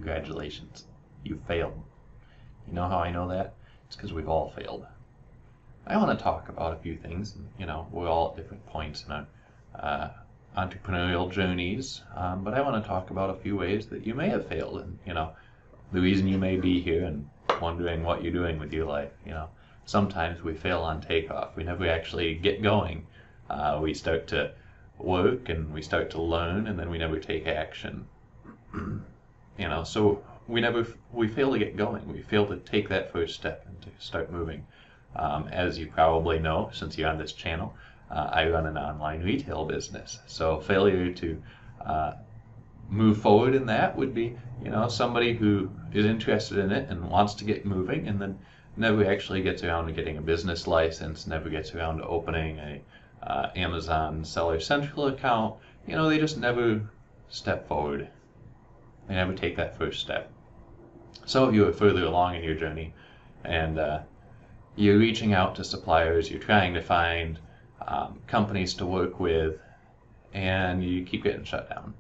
congratulations, you failed. You know how I know that? It's because we've all failed. I want to talk about a few things. We're all at different points in our entrepreneurial journeys, but I want to talk about a few ways that you may have failed, and the reason you may be here and wondering what you're doing with your life. Sometimes we fail on takeoff. We never actually get going. We start to work and we start to learn, and then we never take action. So we fail to get going. We fail to take that first step and to start moving. As you probably know, since you're on this channel, I run an online retail business. So failure to move forward in that would be, somebody who is interested in it and wants to get moving, and then never actually gets around to getting a business license, never gets around to opening a Amazon Seller Central account. They just never step forward. They never take that first step. Some of you are further along in your journey, and you're reaching out to suppliers, you're trying to find companies to work with, and you keep getting shut down.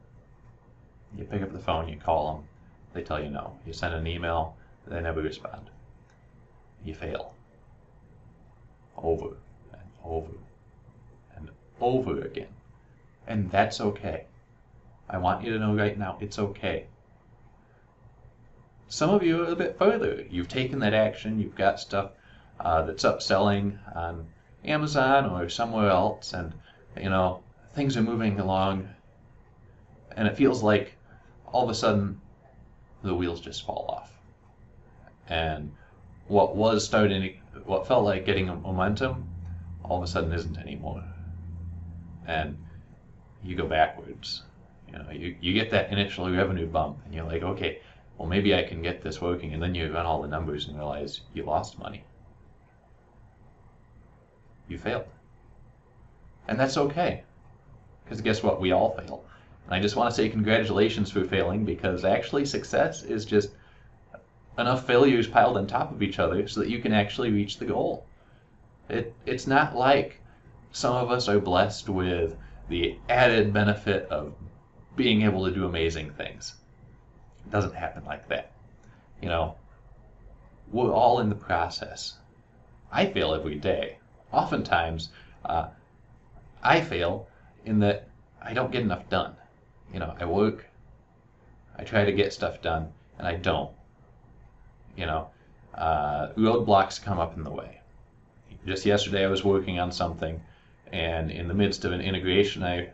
You pick up the phone, you call them, they tell you no. You send an email, they never respond. You fail. Over and over and over again. And that's okay. I want you to know right now, it's okay. Some of you are a bit further. You've taken that action, you've got stuff that's upselling on Amazon or somewhere else, and things are moving along, and it feels like all of a sudden the wheels just fall off, and what felt like getting a momentum all of a sudden isn't anymore, and you go backwards. You get that initial revenue bump, and you're like, okay, well, maybe I can get this working, and then you run all the numbers and realize you lost money. You failed. And that's okay, because guess what? We all fail. And I just want to say congratulations for failing, because actually success is just enough failures piled on top of each other so that you can actually reach the goal. It's not like some of us are blessed with the added benefit of being able to do amazing things. It doesn't happen like that. We're all in the process. I fail every day. Oftentimes, I fail in that I don't get enough done. I work, I try to get stuff done, and I don't. Roadblocks come up in the way. Just yesterday I was working on something, and in the midst of an integration I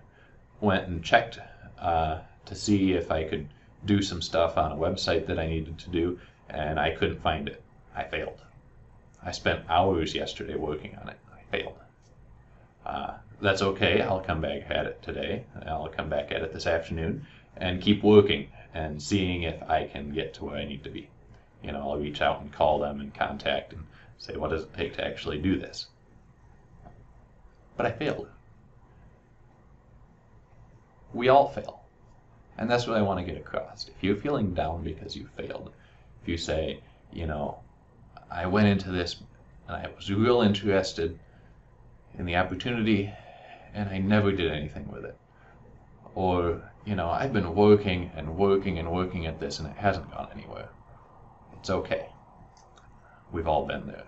went and checked to see if I could do some stuff on a website that I needed to do, and I couldn't find it. I failed. I spent hours yesterday working on it. I failed. That's okay. I'll come back at it today. I'll come back at it this afternoon and keep working and seeing if I can get to where I need to be. I'll reach out and call them and contact and say, what does it take to actually do this? But I failed. We all fail. And that's what I want to get across. If you're feeling down because you failed, if you say, I went into this and I was real interested in the opportunity and I never did anything with it. Or, I've been working and working and working at this and it hasn't gone anywhere. It's okay. We've all been there.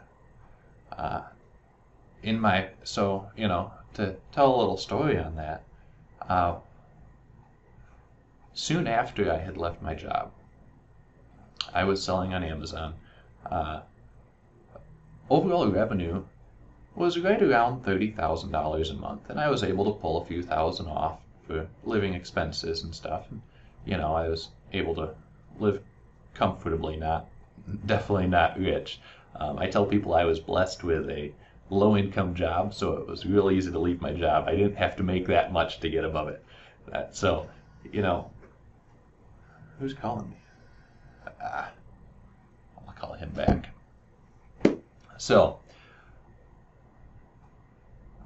To tell a little story on that, soon after I had left my job, I was selling on Amazon. Overall revenue was right around $30,000 a month, and I was able to pull a few thousand off for living expenses and stuff. And, I was able to live comfortably, definitely not rich. I tell people I was blessed with a low-income job, so it was real easy to leave my job. I didn't have to make that much to get above it. Who's calling me? I'll call him back. So,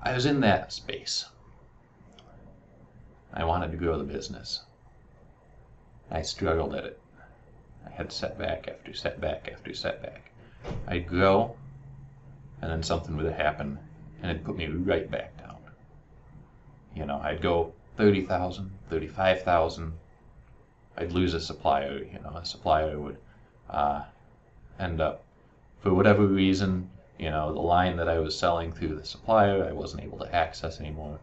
I was in that space. I wanted to grow the business. I struggled at it. I had setback after setback after setback. I'd grow, and then something would happen, and it'd put me right back down. I'd go 30,000, 35,000. I'd lose a supplier. A supplier would end up, for whatever reason, the line that I was selling through the supplier, I wasn't able to access anymore.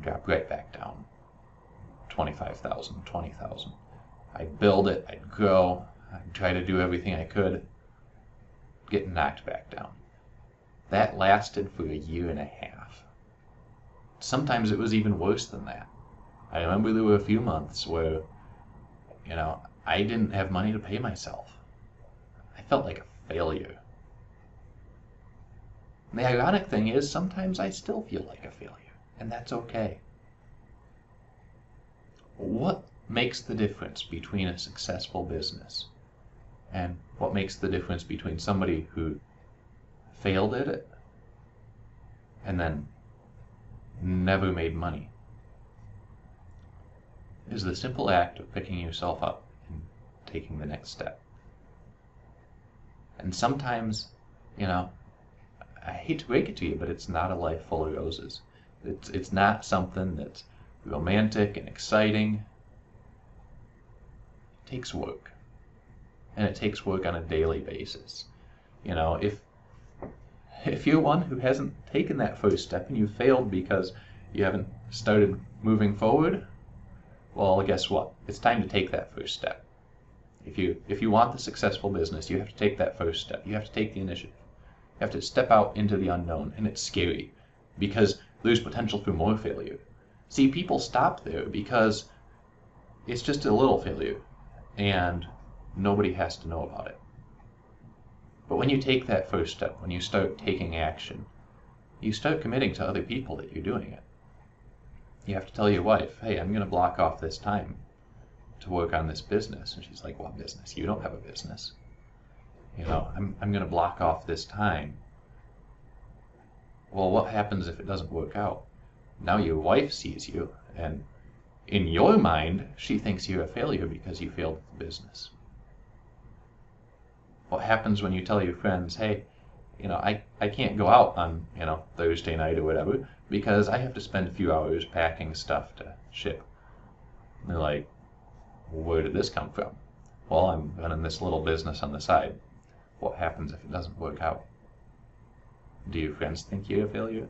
Drop right back down, 25,000, 20,000. I'd build it, I'd grow, I'd try to do everything I could, get knocked back down. That lasted for a year and a half. Sometimes it was even worse than that. I remember there were a few months where, I didn't have money to pay myself. I felt like a failure. And the ironic thing is, sometimes I still feel like a failure, and that's okay. What makes the difference between a successful business and what makes the difference between somebody who failed at it and then never made money is the simple act of picking yourself up and taking the next step. And sometimes, I hate to break it to you, but it's not a life full of roses. It's not something that's romantic and exciting. It takes work. And it takes work on a daily basis. If you're one who hasn't taken that first step and you failed because you haven't started moving forward, well, guess what? It's time to take that first step. If you want the successful business, you have to take that first step. You have to take the initiative. You have to step out into the unknown, and it's scary because there's potential for more failure. See, people stop there because it's just a little failure and nobody has to know about it. But when you take that first step, when you start taking action, you start committing to other people that you're doing it. You have to tell your wife, hey, I'm going to block off this time to work on this business. And she's like, what business? You don't have a business. I'm going to block off this time. Well, what happens if it doesn't work out? Now your wife sees you, and in your mind, she thinks you're a failure because you failed at the business. What happens when you tell your friends, hey, I can't go out on, Thursday night or whatever because I have to spend a few hours packing stuff to ship. And they're like, well, where did this come from? Well, I'm running this little business on the side. What happens if it doesn't work out? Do your friends think you're a failure?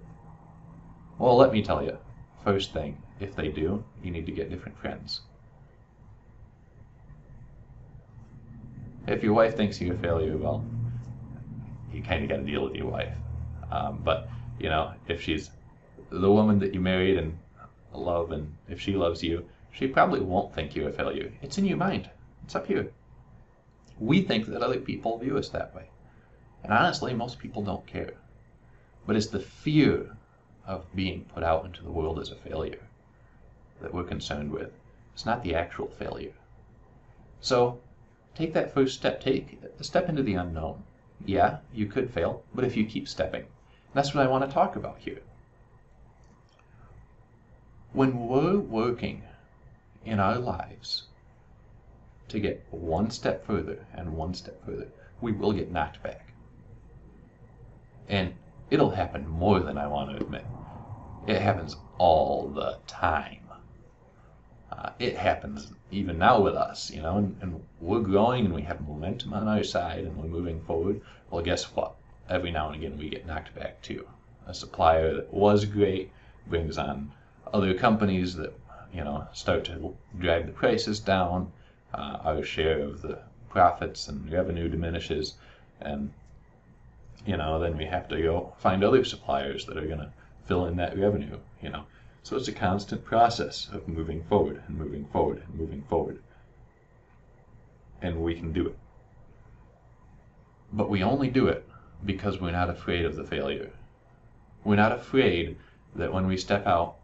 Well, let me tell you. First thing, if they do, you need to get different friends. If your wife thinks you're a failure, well, you kind of got to deal with your wife. But, if she's the woman that you married and love, and if she loves you, she probably won't think you're a failure. It's in your mind. It's up here. We think that other people view us that way. And honestly, most people don't care. But it's the fear of being put out into the world as a failure that we're concerned with. It's not the actual failure. So, take that first step. Take a step into the unknown. Yeah, you could fail, but if you keep stepping. That's what I want to talk about here. When we're working in our lives to get one step further and one step further, we will get knocked back. And it'll happen more than I want to admit. It happens all the time. It happens even now with us, and we're growing and we have momentum on our side and we're moving forward. Well, guess what? Every now and again we get knocked back too. A supplier that was great brings on other companies that, start to drag the prices down. Our share of the profits and revenue diminishes, and then we have to go find other suppliers that are going to fill in that revenue, So it's a constant process of moving forward and moving forward and moving forward. And we can do it. But we only do it because we're not afraid of the failure. We're not afraid that when we step out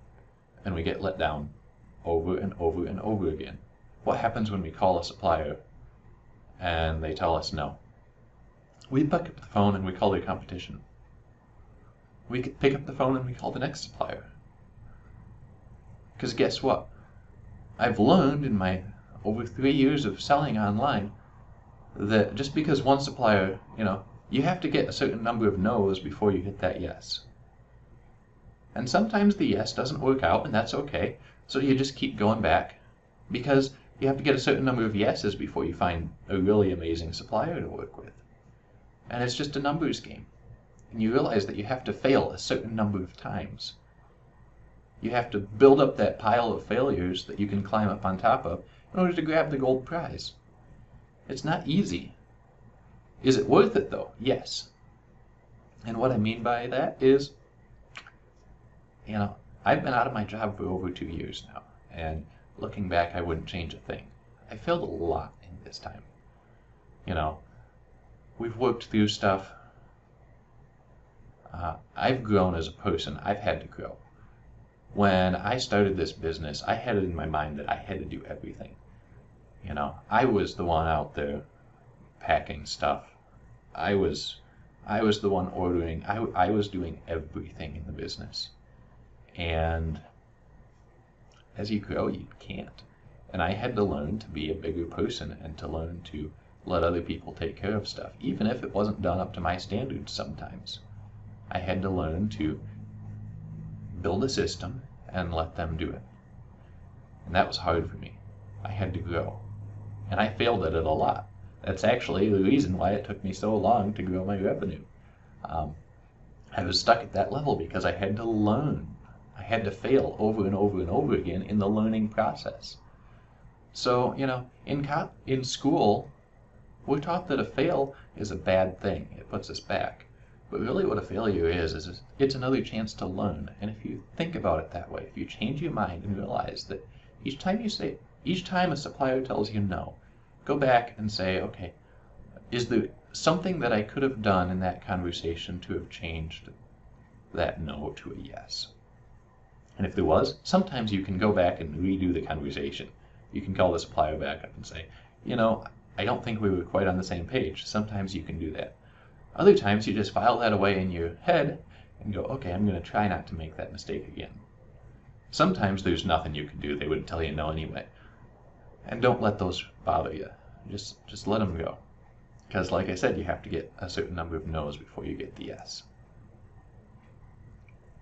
and we get let down over and over and over again. What happens when we call a supplier and they tell us no? We pick up the phone and we call their competition. We pick up the phone and we call the next supplier. Because guess what? I've learned in my over 3 years of selling online that just because one supplier, you have to get a certain number of no's before you hit that yes. And sometimes the yes doesn't work out, and that's okay. So you just keep going back because You have to get a certain number of yeses before you find a really amazing supplier to work with. And it's just a numbers game. And you realize that you have to fail a certain number of times. You have to build up that pile of failures that you can climb up on top of in order to grab the gold prize. It's not easy. Is it worth it though? Yes. And what I mean by that is, I've been out of my job for over 2 years now, and looking back, I wouldn't change a thing. I failed a lot in this time. We've worked through stuff. I've grown as a person. I've had to grow. When I started this business, I had it in my mind that I had to do everything. I was the one out there packing stuff. I was the one ordering. I was doing everything in the business. And as you grow, you can't. And I had to learn to be a bigger person and to learn to let other people take care of stuff, even if it wasn't done up to my standards sometimes. I had to learn to build a system and let them do it. And that was hard for me. I had to grow. And I failed at it a lot. That's actually the reason why it took me so long to grow my revenue. I was stuck at that level because I had to learn. I had to fail over and over and over again in the learning process. So, in school, we're taught that a fail is a bad thing. It puts us back. But really what a failure is it's another chance to learn. And if you think about it that way, if you change your mind and realize that each time a supplier tells you no, go back and say, okay, is there something that I could have done in that conversation to have changed that no to a yes? And if there was, sometimes you can go back and redo the conversation. You can call the supplier back up and say, I don't think we were quite on the same page. Sometimes you can do that. Other times you just file that away in your head and go, okay, I'm going to try not to make that mistake again. Sometimes there's nothing you can do. They would tell you no anyway. And don't let those bother you. Just let them go. Because like I said, you have to get a certain number of no's before you get the yes.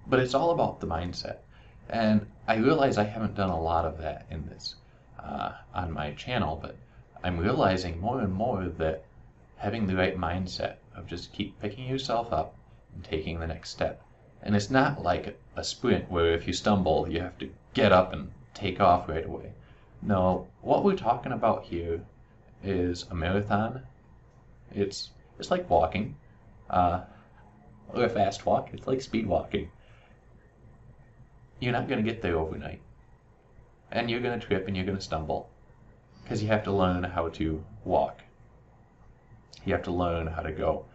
But it's all about the mindset. And I realize I haven't done a lot of that in this on my channel, but I'm realizing more and more that having the right mindset of just keep picking yourself up and taking the next step. And it's not like a sprint where if you stumble, you have to get up and take off right away. No, what we're talking about here is a marathon. It's like walking, or a fast walk. It's like speed walking. You're not going to get there overnight. And you're going to trip and you're going to stumble because you have to learn how to walk. You have to learn how to go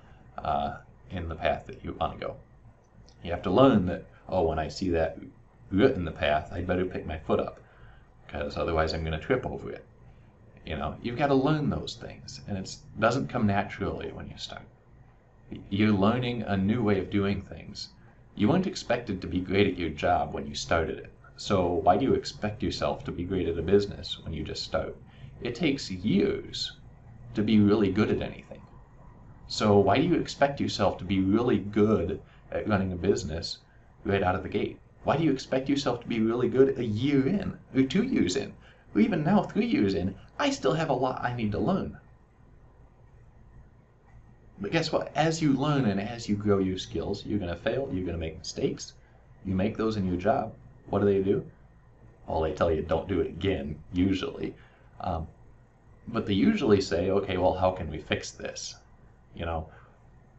in the path that you want to go. You have to learn that, when I see that root in the path, I'd better pick my foot up because otherwise I'm going to trip over it. You've got to learn those things, and it doesn't come naturally when you start. You're learning a new way of doing things. You weren't expected to be great at your job when you started it. So why do you expect yourself to be great at a business when you just start? It takes years to be really good at anything. So why do you expect yourself to be really good at running a business right out of the gate? Why do you expect yourself to be really good a year in, or 2 years in, or even now 3 years in? I still have a lot I need to learn. But guess what? As you learn and as you grow your skills, you're going to fail, you're going to make mistakes. You make those in your job. What do? Well, they tell you don't do it again, usually. But they usually say, okay, well, how can we fix this?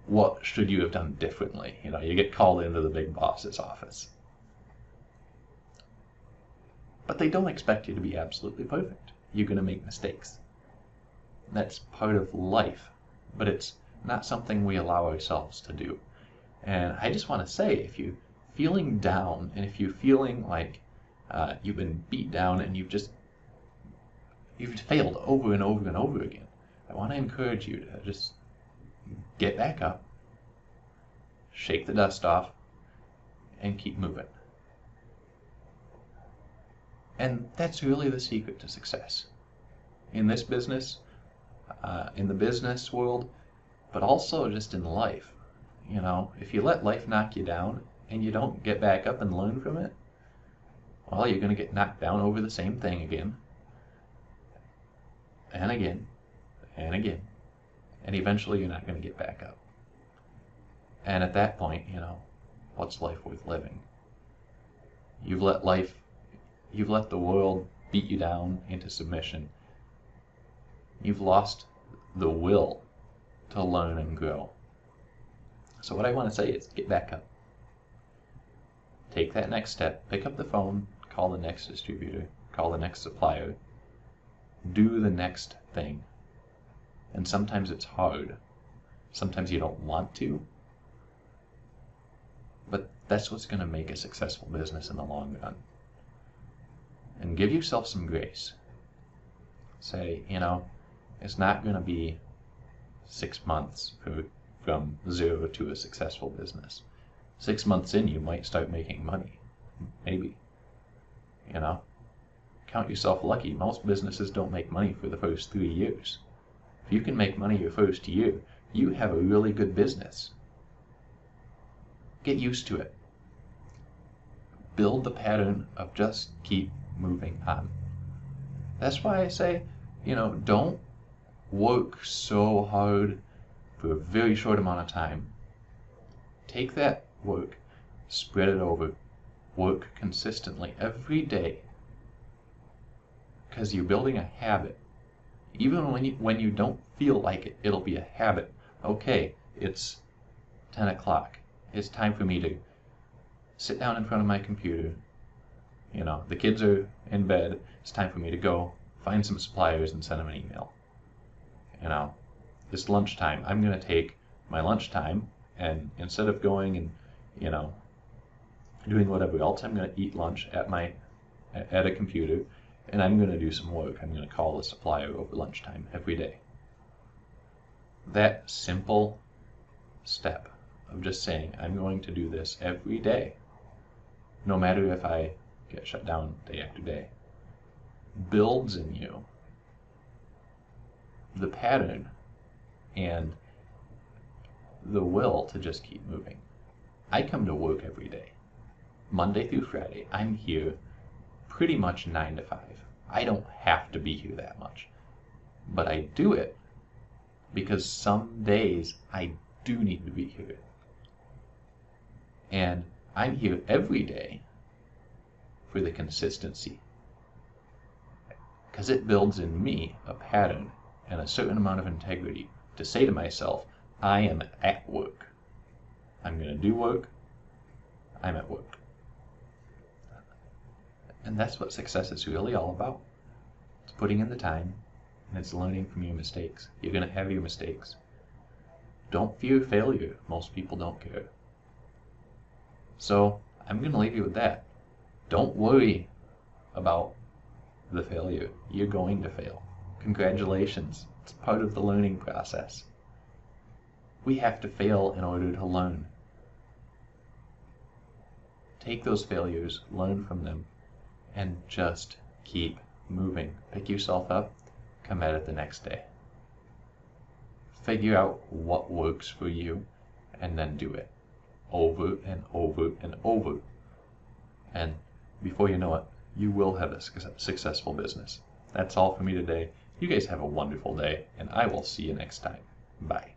What should you have done differently? You get called into the big boss's office. But they don't expect you to be absolutely perfect. You're going to make mistakes. That's part of life, but it's not something we allow ourselves to do. And I just want to say, if you're feeling down and if you're feeling like you've been beat down and you've failed over and over and over again, I want to encourage you to just get back up, shake the dust off, and keep moving. And that's really the secret to success in this business, in the business world, but also just in life. If you let life knock you down and you don't get back up and learn from it, well, you're going to get knocked down over the same thing again. and again and again, and eventually you're not going to get back up. And at that point, what's life worth living? You've let the world beat you down into submission. You've lost the will to learn and grow. So what I want to say is get back up. Take that next step. Pick up the phone, call the next distributor, call the next supplier. Do the next thing. And sometimes it's hard. Sometimes you don't want to. But that's what's going to make a successful business in the long run. And give yourself some grace. Say, it's not going to be 6 months from zero to a successful business. 6 months in, you might start making money. Maybe. Count yourself lucky. Most businesses don't make money for the first 3 years. If you can make money your first year, you have a really good business. Get used to it. Build the pattern of just keep moving on. That's why I say, don't work so hard for a very short amount of time. Take that work, spread it over, work consistently every day, because you're building a habit. Even when you don't feel like it, it'll be a habit. Okay, it's 10 o'clock. It's time for me to sit down in front of my computer. The kids are in bed. It's time for me to go find some suppliers and send them an email. It's lunchtime. I'm going to take my lunchtime, and instead of going and, doing whatever else, I'm going to eat lunch at a computer, and I'm going to do some work. I'm going to call the supplier over lunchtime every day. That simple step of just saying, I'm going to do this every day, no matter if I get shut down day after day, builds in you the pattern and the will to just keep moving. I come to work every day. Monday through Friday, I'm here pretty much 9 to 5. I don't have to be here that much. But I do it because some days I do need to be here. And I'm here every day for the consistency. Because it builds in me a pattern and a certain amount of integrity to say to myself, I am at work. I'm going to do work. I'm at work. And that's what success is really all about. It's putting in the time, and it's learning from your mistakes. You're going to have your mistakes. Don't fear failure. Most people don't care. So I'm going to leave you with that. Don't worry about the failure. You're going to fail. Congratulations. It's part of the learning process. We have to fail in order to learn. Take those failures, learn from them, and just keep moving. Pick yourself up, come at it the next day. Figure out what works for you, and then do it over and over and over. And before you know it, you will have a successful business. That's all for me today. You guys have a wonderful day, and I will see you next time. Bye.